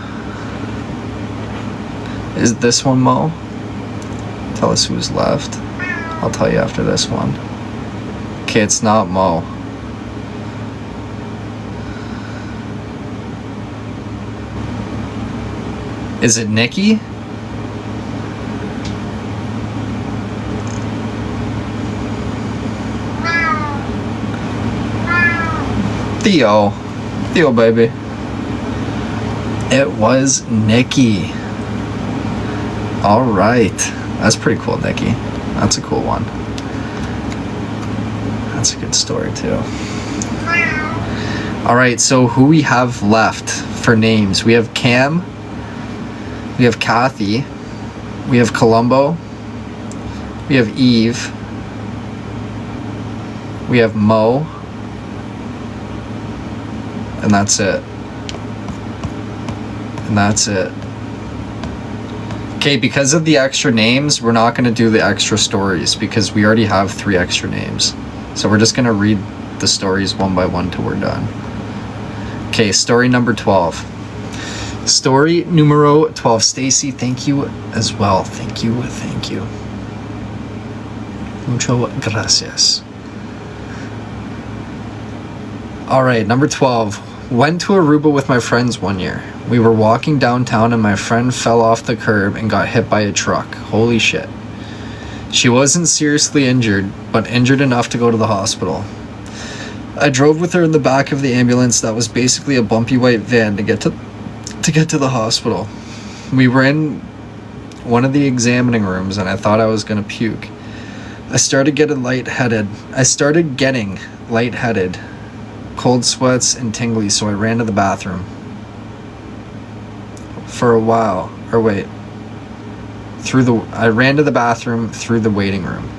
[SPEAKER 1] Is this one Mo? Tell us who's left. I'll tell you after this one. Okay, it's not Mo. Is it Nikki? Theo. Theo, baby. It was Nikki. All right. That's pretty cool, Nikki. That's a cool one. That's a good story, too. All right, so who we have left for names? We have Cam. We have Kathy. We have Columbo. We have Eve. We have Mo. And that's it. And that's it. Okay, because of the extra names, we're not going to do the extra stories because we already have 3 extra names. So we're just going to read the stories one by one till we're done. Okay, story number 12. Story numero 12. Stacy, thank you as well. Thank you. Thank you. Mucho gracias. All right, number 12. Went to Aruba with my friends one year. We were walking downtown and my friend fell off the curb and got hit by a truck. Holy shit. She wasn't seriously injured, but injured enough to go to the hospital. I drove with her in the back of the ambulance that was basically a bumpy white van to get to the hospital. We were in one of the examining rooms and I thought I was going to puke. I started getting lightheaded, cold sweats and tingly, so I ran to the bathroom. I ran to the bathroom through the waiting room.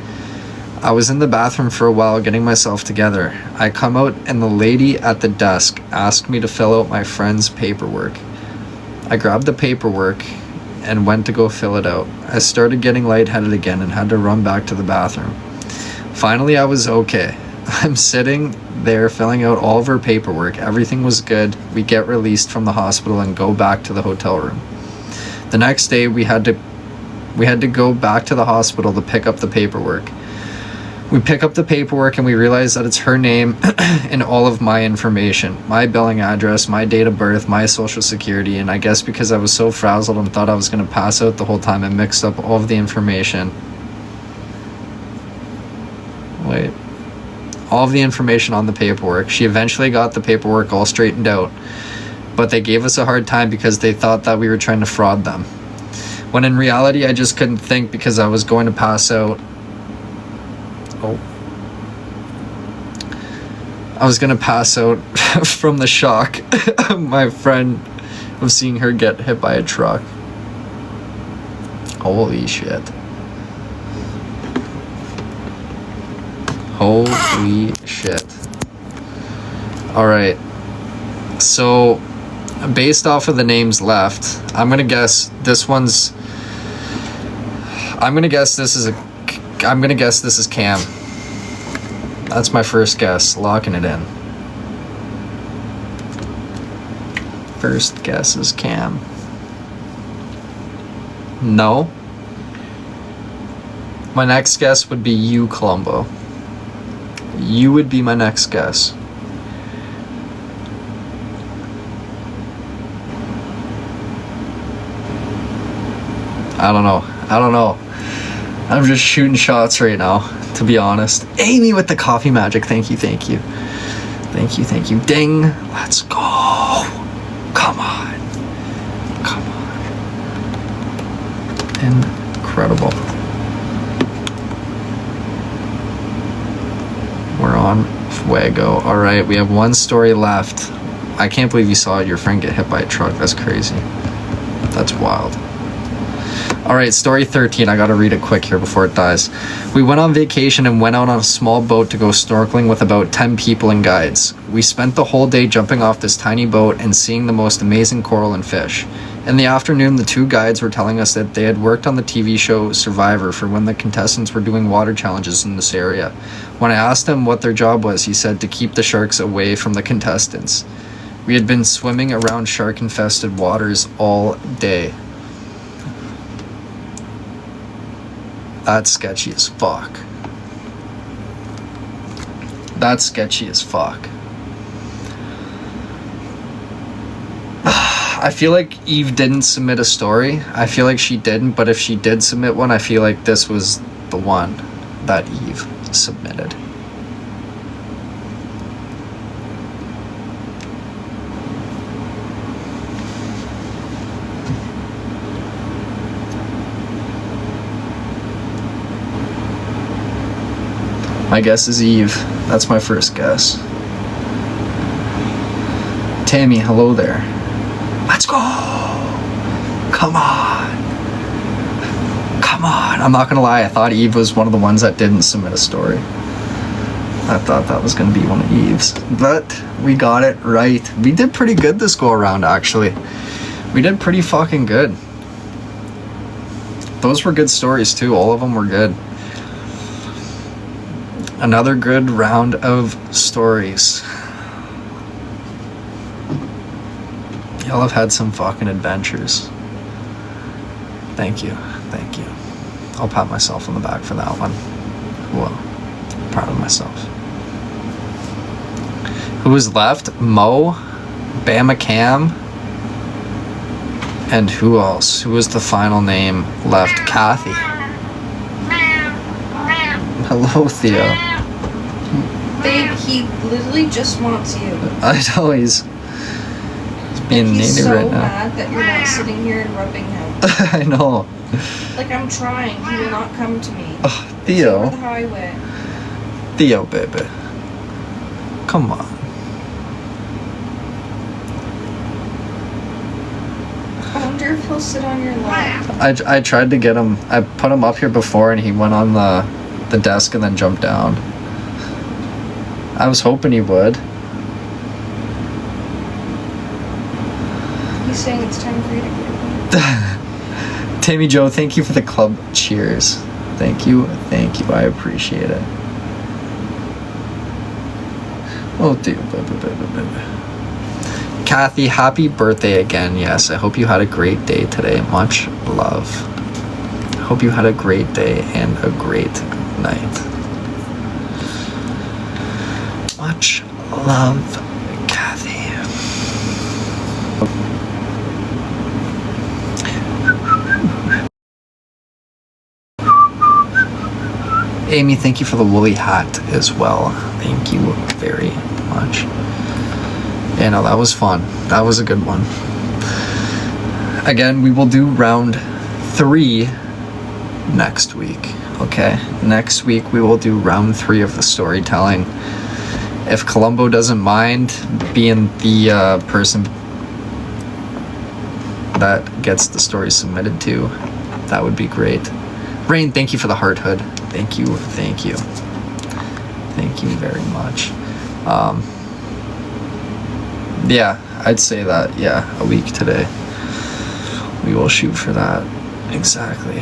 [SPEAKER 1] I was in the bathroom for a while getting myself together. I come out and the lady at the desk asked me to fill out my friend's paperwork. I grabbed the paperwork and went to go fill it out. I started getting lightheaded again and had to run back to the bathroom. Finally, I was okay. I'm sitting there filling out all of her paperwork. Everything was good. We get released from the hospital and go back to the hotel room. The next day, we had to go back to the hospital to pick up the paperwork. We pick up the paperwork and we realize that it's her name and all of my information, my billing address, my date of birth, my social security, and I guess because I was so frazzled and thought I was going to pass out the whole time, I mixed up all of the information. All of the information on the paperwork. She eventually got the paperwork all straightened out, but they gave us a hard time because they thought that we were trying to fraud them. When in reality, I just couldn't think because I was going to pass out. I was going to pass out from the shock of my friend of seeing her get hit by a truck. Holy shit. Holy shit. Alright. So, based off of the names left, I'm gonna guess this is Cam. That's my first guess. Locking it in. First guess is Cam. No. My next guess would be you, Columbo. You would be my next guess. I don't know. I'm just shooting shots right now, to be honest. Amy with the coffee magic. Thank you. Ding. Let's go. Come on. Incredible. We're on fuego. All right, we have one story left. I can't believe you saw your friend get hit by a truck. That's crazy. That's wild. All right, story 13. I gotta read it quick here before it dies. We went on vacation and went out on a small boat to go snorkeling with about 10 people and guides. We spent the whole day jumping off this tiny boat and seeing the most amazing coral and fish. In the afternoon, the 2 guides were telling us that they had worked on the TV show Survivor for when the contestants were doing water challenges in this area. When I asked him what their job was, he said to keep the sharks away from the contestants. We had been swimming around shark-infested waters all day. That's sketchy as fuck. I feel like Eve didn't submit a story. I feel like she didn't, but if she did submit one, I feel like this was the one that Eve submitted. My guess is Eve. That's my first guess. Tammy, hello there. Let's go! Come on! Come on! I'm not gonna lie, I thought Eve was one of the ones that didn't submit a story. I thought that was gonna be one of Eve's. But we got it right. We did pretty good this go around, actually. We did pretty fucking good. Those were good stories too. All of them were good. Another good round of stories. Y'all have had some fucking adventures. Thank you. Thank you. I'll pat myself on the back for that one. Whoa. Proud of myself. Who was left? Mo, Bama Cam, and who else? Who was the final name left? Kathy. Hello, Theo.
[SPEAKER 2] Babe, he literally just wants you.
[SPEAKER 1] I know he's being
[SPEAKER 2] He's
[SPEAKER 1] needy
[SPEAKER 2] so
[SPEAKER 1] right now.
[SPEAKER 2] mad that you're not sitting here and rubbing him.
[SPEAKER 1] I know.
[SPEAKER 2] Like, I'm trying. He will not come to me.
[SPEAKER 1] Oh,
[SPEAKER 2] Over
[SPEAKER 1] Theo.
[SPEAKER 2] the highway.
[SPEAKER 1] Theo, baby. Come on.
[SPEAKER 2] I wonder if he'll sit on your lap.
[SPEAKER 1] I tried to get him. I put him up here before and he went on the desk and then jumped down. I was hoping he would.
[SPEAKER 2] He's saying it's time for you to go.
[SPEAKER 1] Tammy Joe, thank you for the club cheers. Thank you. Thank you. I appreciate it. Oh, dude. Kathy, happy birthday again. Yes, I hope you had a great day today. Much love. Hope you had a great day and a great night. Much love, Kathy. Amy, thank you for the woolly hat as well. Thank you very much. Yeah, no, that was fun. That was a good one. Again, we will do round 3 next week. Okay? Next week we will do round 3 of the storytelling. If Columbo doesn't mind being the person that gets the story submitted to, that would be great. Rain, thank you for the heart hood. Thank you, thank you. Thank you very much. Yeah, I'd say that, yeah, a week today. We will shoot for that. Exactly.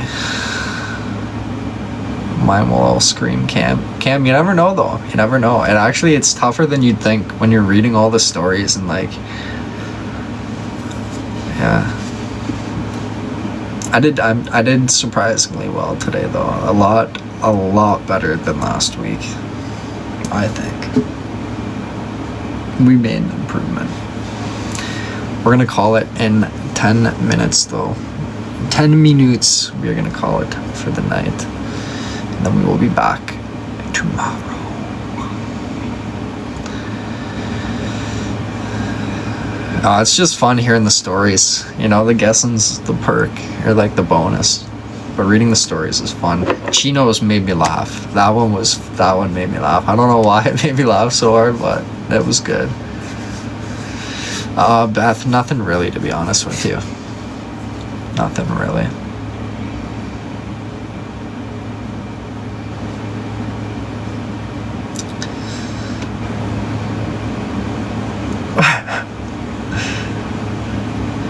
[SPEAKER 1] Mine will all scream Cam. Cam, you never know though. You never know. And actually it's tougher than you'd think when you're reading all the stories and like, yeah. I did surprisingly well today though. A lot better than last week, I think. We made an improvement. We're gonna call it in 10 minutes though. 10 minutes we're gonna call it for the night. And then we will be back tomorrow. It's just fun hearing the stories. You know, the guessing's the perk, or like the bonus. But reading the stories is fun. Chinos made me laugh. That one made me laugh. I don't know why it made me laugh so hard, but it was good. Beth, nothing really, to be honest with you. Nothing really.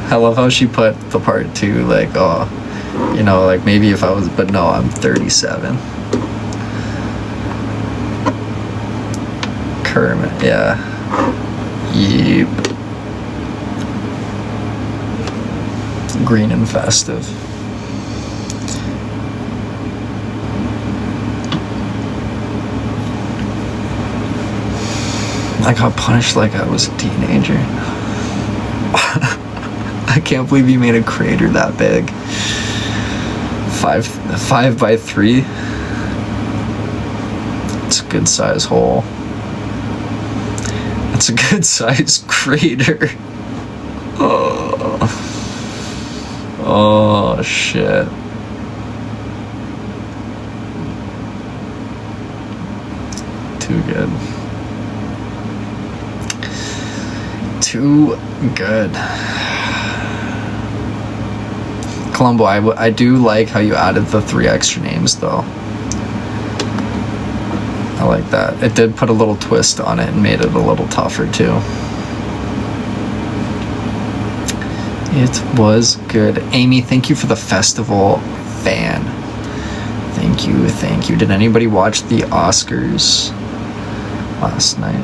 [SPEAKER 1] I love how she put the part 2, like, oh, you know, like maybe if I was, but no, I'm 37. Kermit, yeah. Yep. Green and festive. I got punished like I was a teenager. I can't believe you made a crater that big. 5 by 3. It's a good size hole. It's a good size crater. Oh shit. Too good. Too good. Columbo, I do like how you added the 3 extra names though. I like that. It did put a little twist on it and made it a little tougher too. It was good. Amy, thank you for the festival fan. Thank you, thank you. Did anybody watch the Oscars last night?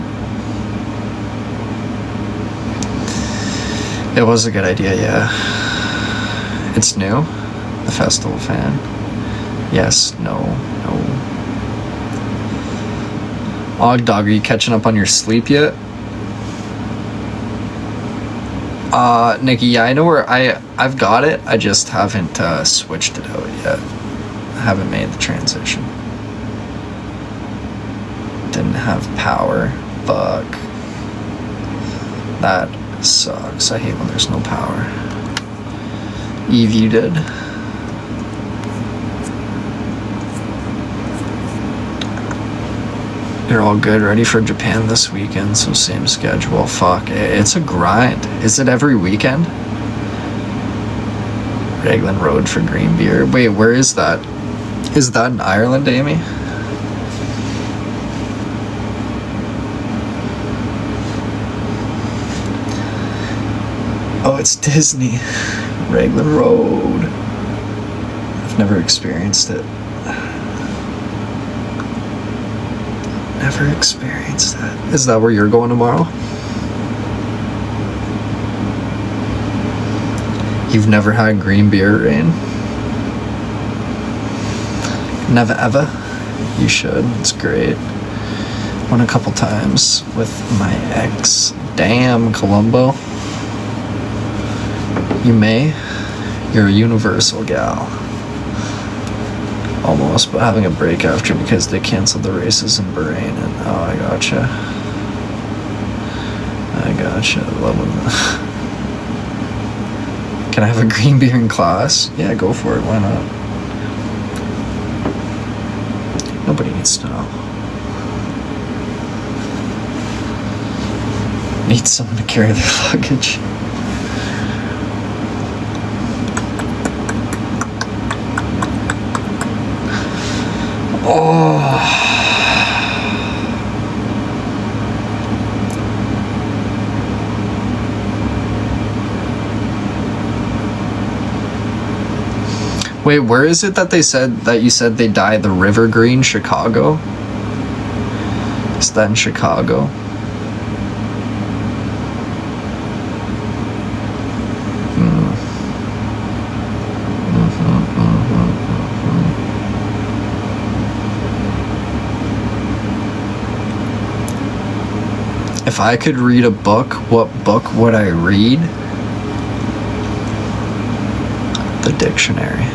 [SPEAKER 1] It was a good idea, yeah. It's new? The festival fan? Yes, no. Og Dog, are you catching up on your sleep yet? Nikki, yeah, I know where I've got it. I just haven't switched it out yet. I haven't made the transition. Didn't have power. Fuck. That sucks. I hate when there's no power. Eve, you did. You're all good, ready for Japan this weekend, so same schedule. Fuck, it's a grind. Is it every weekend? Raglan Road for green beer. Wait, where is that? Is that in Ireland, Amy? Oh, it's Disney. Raglan Road. I've never experienced it. Never experienced that. Is that where you're going tomorrow? You've never had green beer, Rain? Never ever? You should. It's great. Went a couple times with my ex. Damn, Columbo. You may. You're a universal gal. Almost, but having a break after because they canceled the races in Bahrain. And oh, I gotcha. Loving that. Can I have a green beer in class? Yeah, go for it. Why not? Nobody needs to know. Need someone to carry their luggage. Oh. Wait, where is it that they said that you said they dyed the River Green? Chicago? Is that in Chicago? If I could read a book, what book would I read? The dictionary.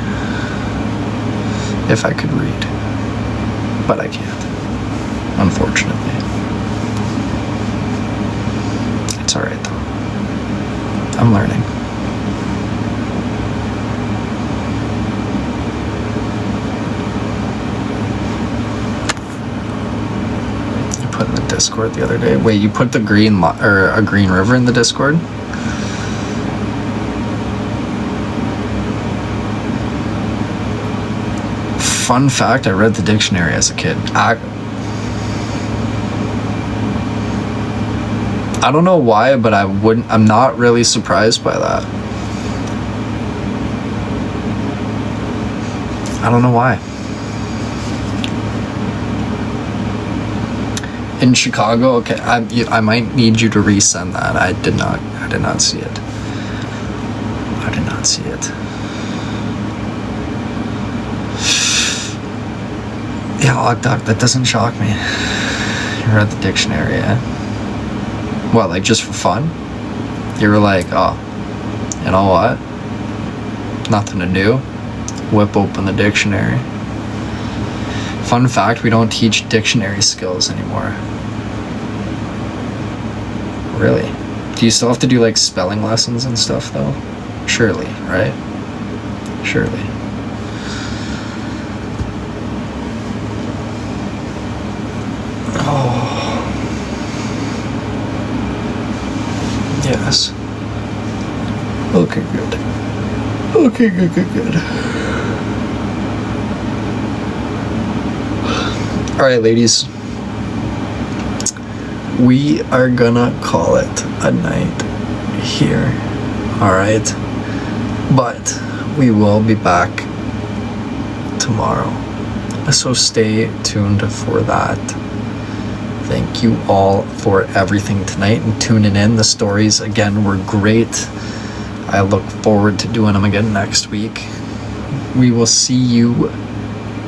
[SPEAKER 1] If I could read. But I can't. Unfortunately. It's alright though. I'm learning. Put in the Discord the other day. Wait, you put the green or a green river in the Discord? Fun fact, I read the dictionary as a kid. I don't know why, but I'm not really surprised by that. I don't know why. In Chicago, okay, I might need you to resend that. I did not see it. I did not see it. Yeah, Lockdoc, that doesn't shock me. You read the dictionary, yeah? What, like just for fun? You were like, oh, you know what? Nothing to do. Whip open the dictionary. Fun fact, we don't teach dictionary skills anymore. Really? Do you still have to do like spelling lessons and stuff though? Surely, right? Surely. Oh. Okay, good. All right, ladies. We are gonna call it a night here. All right. But we will be back tomorrow. So stay tuned for that. Thank you all for everything tonight and tuning in. The stories, again, were great. I look forward to doing them again next week. We will see you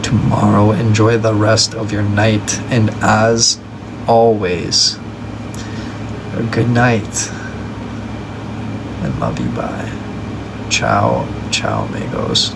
[SPEAKER 1] tomorrow. Enjoy the rest of your night. And as always, a good night. And love you. Bye. Ciao, amigos.